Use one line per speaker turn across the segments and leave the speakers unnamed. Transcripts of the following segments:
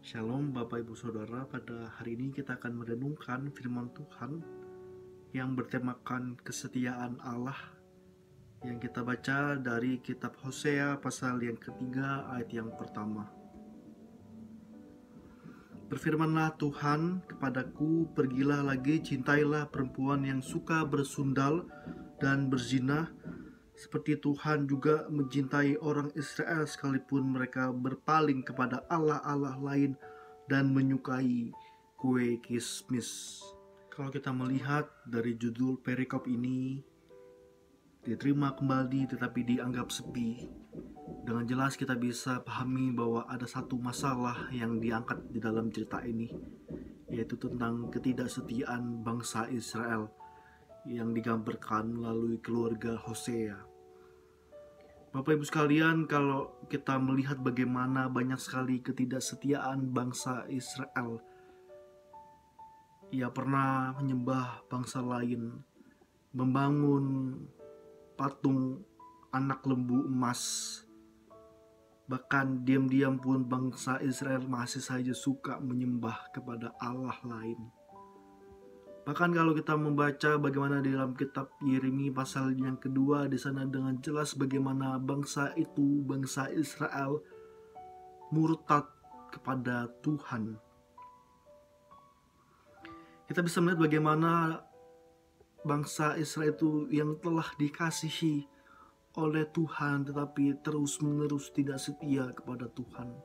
Shalom Bapak Ibu Saudara, pada hari ini kita akan merenungkan firman Tuhan yang bertemakan kesetiaan Allah yang kita baca dari kitab Hosea pasal yang ketiga ayat yang pertama. Berfirmanlah Tuhan kepadaku, pergilah lagi, cintailah perempuan yang suka bersundal dan berzina, seperti Tuhan juga mencintai orang Israel sekalipun mereka berpaling kepada Allah-Allah lain dan menyukai kue kismis. Kalau kita melihat dari judul perikop ini, diterima kembali tetapi dianggap sepi, dengan jelas kita bisa pahami bahwa ada satu masalah yang diangkat di dalam cerita ini, yaitu tentang ketidaksetiaan bangsa Israel yang digambarkan melalui keluarga Hosea. Bapak Ibu sekalian, kalau kita melihat bagaimana banyak sekali ketidaksetiaan bangsa Israel, ia pernah menyembah bangsa lain, membangun patung anak lembu emas. Bahkan diam-diam pun bangsa Israel masih saja suka menyembah kepada Allah lain. Bahkan kalau kita membaca bagaimana di dalam kitab Yeremia pasal yang kedua, di sana dengan jelas bagaimana bangsa itu, bangsa Israel, murtad kepada Tuhan. Kita bisa melihat bagaimana bangsa Israel itu yang telah dikasihi oleh Tuhan tetapi terus-menerus tidak setia kepada Tuhan.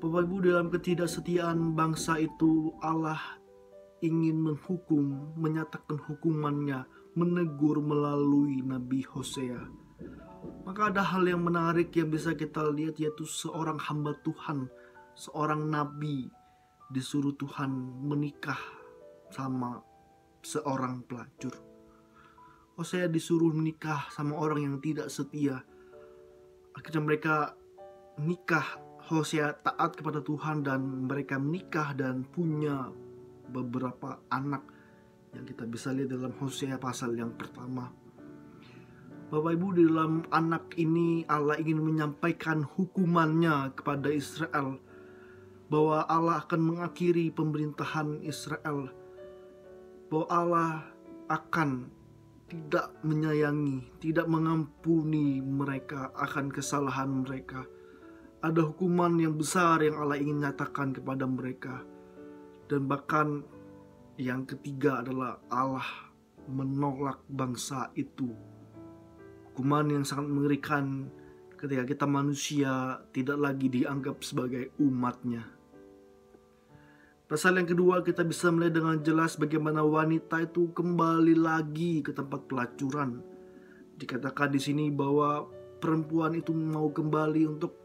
Bapak Ibu, dalam ketidaksetiaan bangsa itu, Allah ingin menghukum, menyatakan hukumannya, menegur melalui Nabi Hosea. Maka ada hal yang menarik yang bisa kita lihat, yaitu seorang hamba Tuhan, seorang nabi disuruh Tuhan menikah sama seorang pelacur. Hosea disuruh menikah sama orang yang tidak setia. Akhirnya mereka nikah. Hosea taat kepada Tuhan dan mereka menikah dan punya beberapa anak yang kita bisa lihat dalam Hosea pasal yang pertama. Bapak Ibu, di dalam anak ini Allah ingin menyampaikan hukumannya kepada Israel, bahwa Allah akan mengakhiri pemerintahan Israel, bahwa Allah akan tidak menyayangi, tidak mengampuni mereka akan kesalahan mereka. Ada hukuman yang besar yang Allah ingin nyatakan kepada mereka. Dan bahkan yang ketiga adalah Allah menolak bangsa itu. Hukuman yang sangat mengerikan ketika kita manusia tidak lagi dianggap sebagai umatnya. Pasal yang kedua kita bisa melihat dengan jelas bagaimana wanita itu kembali lagi ke tempat pelacuran. Dikatakan di sini bahwa perempuan itu mau kembali untuk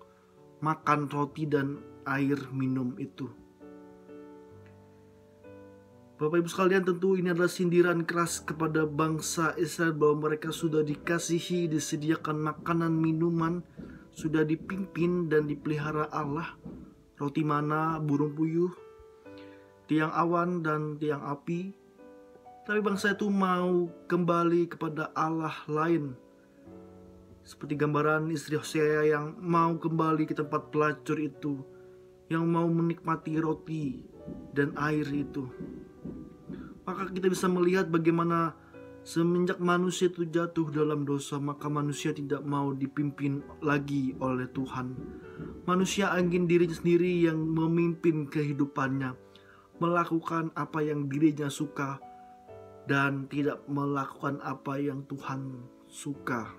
makan roti dan air minum itu. Bapak Ibu sekalian, tentu ini adalah sindiran keras kepada bangsa Israel bahwa mereka sudah dikasihi, disediakan makanan, minuman, sudah dipimpin dan dipelihara Allah, roti mana, burung puyuh, tiang awan dan tiang api. Tapi bangsa itu mau kembali kepada Allah lain, seperti gambaran istri Hosea yang mau kembali ke tempat pelacur itu, yang mau menikmati roti dan air itu. Maka kita bisa melihat bagaimana semenjak manusia itu jatuh dalam dosa, maka manusia tidak mau dipimpin lagi oleh Tuhan. Manusia ingin dirinya sendiri yang memimpin kehidupannya, melakukan apa yang dirinya suka dan tidak melakukan apa yang Tuhan suka.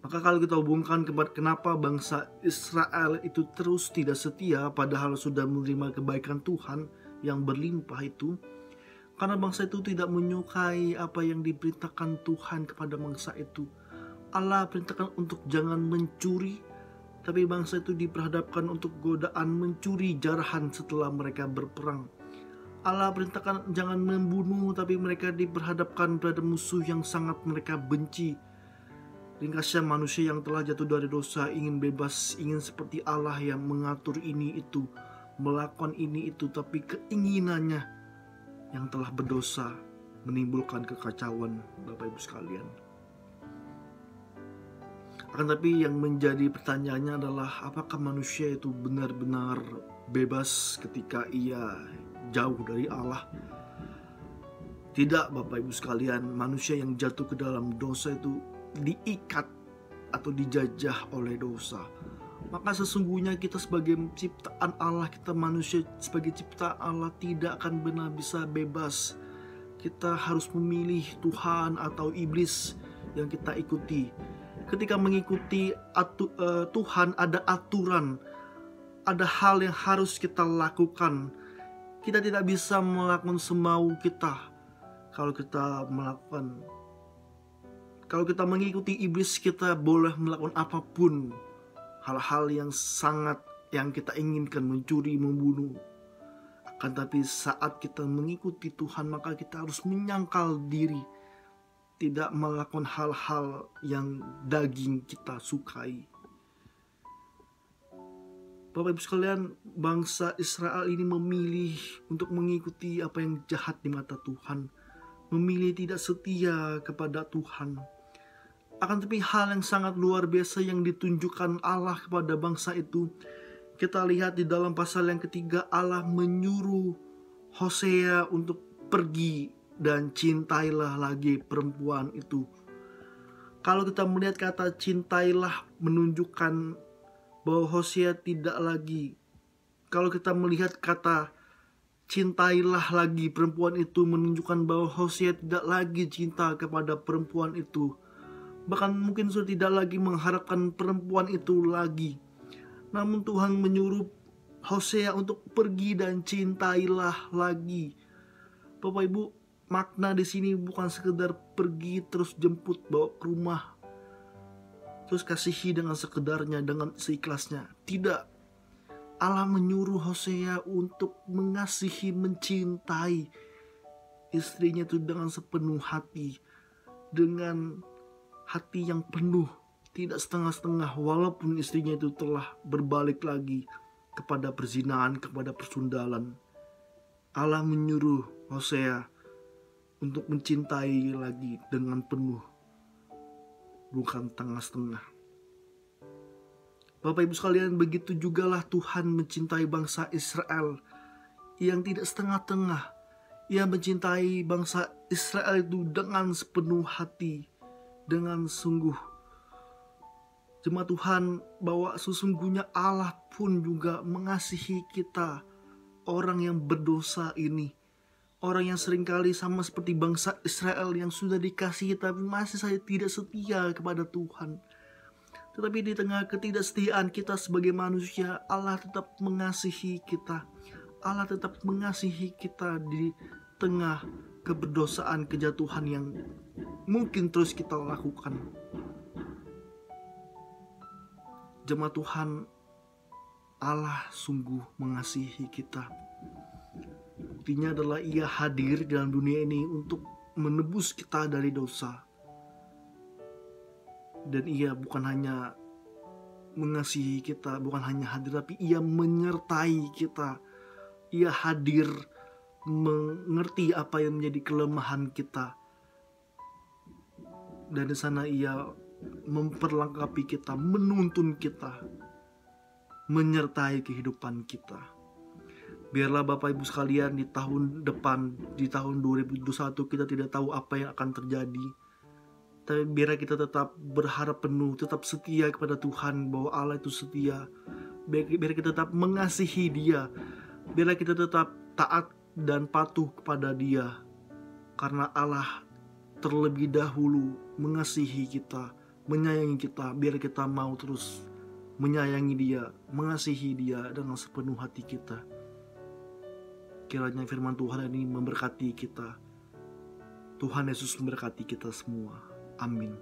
Maka kalau kita hubungkan kenapa bangsa Israel itu terus tidak setia padahal sudah menerima kebaikan Tuhan yang berlimpah itu, karena bangsa itu tidak menyukai apa yang diperintahkan Tuhan kepada bangsa itu. Allah perintahkan untuk jangan mencuri, tapi bangsa itu diperhadapkan untuk godaan mencuri jarahan setelah mereka berperang. Allah perintahkan jangan membunuh, tapi mereka diperhadapkan pada musuh yang sangat mereka benci. Ringkasnya, manusia yang telah jatuh dari dosa ingin bebas, ingin seperti Allah yang mengatur ini itu, melakukan ini itu, tapi keinginannya yang telah berdosa menimbulkan kekacauan. Bapak Ibu sekalian, Akan tapi yang menjadi pertanyaannya adalah apakah manusia itu benar-benar bebas ketika ia jauh dari Allah? Tidak, Bapak Ibu sekalian, manusia yang jatuh ke dalam dosa itu diikat atau dijajah oleh dosa. Maka sesungguhnya kita sebagai ciptaan Allah, kita manusia sebagai ciptaan Allah tidak akan benar bisa bebas. Kita harus memilih Tuhan atau iblis yang kita ikuti. Ketika mengikuti Tuhan, ada aturan, ada hal yang harus kita lakukan. Kita tidak bisa melakukan semau kita. Kalau kita mengikuti iblis, kita boleh melakukan apapun, hal-hal yang kita inginkan, mencuri, membunuh. Akan tapi saat kita mengikuti Tuhan, maka kita harus menyangkal diri, tidak melakukan hal-hal yang daging kita sukai. Bapak Ibu sekalian, bangsa Israel ini memilih untuk mengikuti apa yang jahat di mata Tuhan, memilih tidak setia kepada Tuhan. Akan tapi hal yang sangat luar biasa yang ditunjukkan Allah kepada bangsa itu, kita lihat di dalam pasal yang ketiga, Allah menyuruh Hosea untuk pergi dan cintailah lagi perempuan itu. Kalau kita melihat kata cintailah menunjukkan bahwa Hosea tidak lagi. Kalau kita melihat kata cintailah lagi perempuan itu menunjukkan bahwa Hosea tidak lagi cinta kepada perempuan itu. Bahkan mungkin sudah tidak lagi mengharapkan perempuan itu lagi. Namun Tuhan menyuruh Hosea untuk pergi dan cintailah lagi. Bapak Ibu, makna di sini bukan sekedar pergi terus jemput bawa ke rumah, terus kasihi dengan sekedarnya, dengan seikhlasnya. Tidak. Allah menyuruh Hosea untuk mengasihi, mencintai istrinya itu dengan sepenuh hati, dengan hati yang penuh, tidak setengah-setengah, walaupun istrinya itu telah berbalik lagi kepada perzinahan, kepada persundalan. Allah menyuruh Hosea untuk mencintai lagi dengan penuh, bukan tengah-setengah. Bapak Ibu sekalian, begitu jugalah Tuhan mencintai bangsa Israel yang tidak setengah-tengah. Ia mencintai bangsa Israel itu dengan sepenuh hati, dengan sungguh. Jemaat Tuhan, bahwa sesungguhnya Allah pun juga mengasihi kita, orang yang berdosa ini. Orang yang seringkali sama seperti bangsa Israel yang sudah dikasihi tapi masih saja tidak setia kepada Tuhan. Tetapi di tengah ketidaksetiaan kita sebagai manusia, Allah tetap mengasihi kita. Allah tetap mengasihi kita di tengah keberdosaan, kejatuhan yang mungkin terus kita lakukan. Jemaat Tuhan, Allah sungguh mengasihi kita. Buktinya adalah Ia hadir dalam dunia ini untuk menebus kita dari dosa. Dan Ia bukan hanya mengasihi kita, bukan hanya hadir, tapi Ia menyertai kita. Ia hadir mengerti apa yang menjadi kelemahan kita. Dan di sana Ia memperlengkapi kita, menuntun kita, menyertai kehidupan kita. Biarlah Bapak Ibu sekalian, di tahun depan, di tahun 2021 kita tidak tahu apa yang akan terjadi. Tapi biarlah kita tetap berharap penuh, tetap setia kepada Tuhan, bahwa Allah itu setia. Biar kita tetap mengasihi Dia. Biarlah kita tetap taat dan patuh kepada Dia. Karena Allah terlebih dahulu mengasihi kita, menyayangi kita. Biar kita mau terus menyayangi Dia, mengasihi Dia dengan sepenuh hati kita. Kiranya firman Tuhan ini memberkati kita. Tuhan Yesus memberkati kita semua. Amin.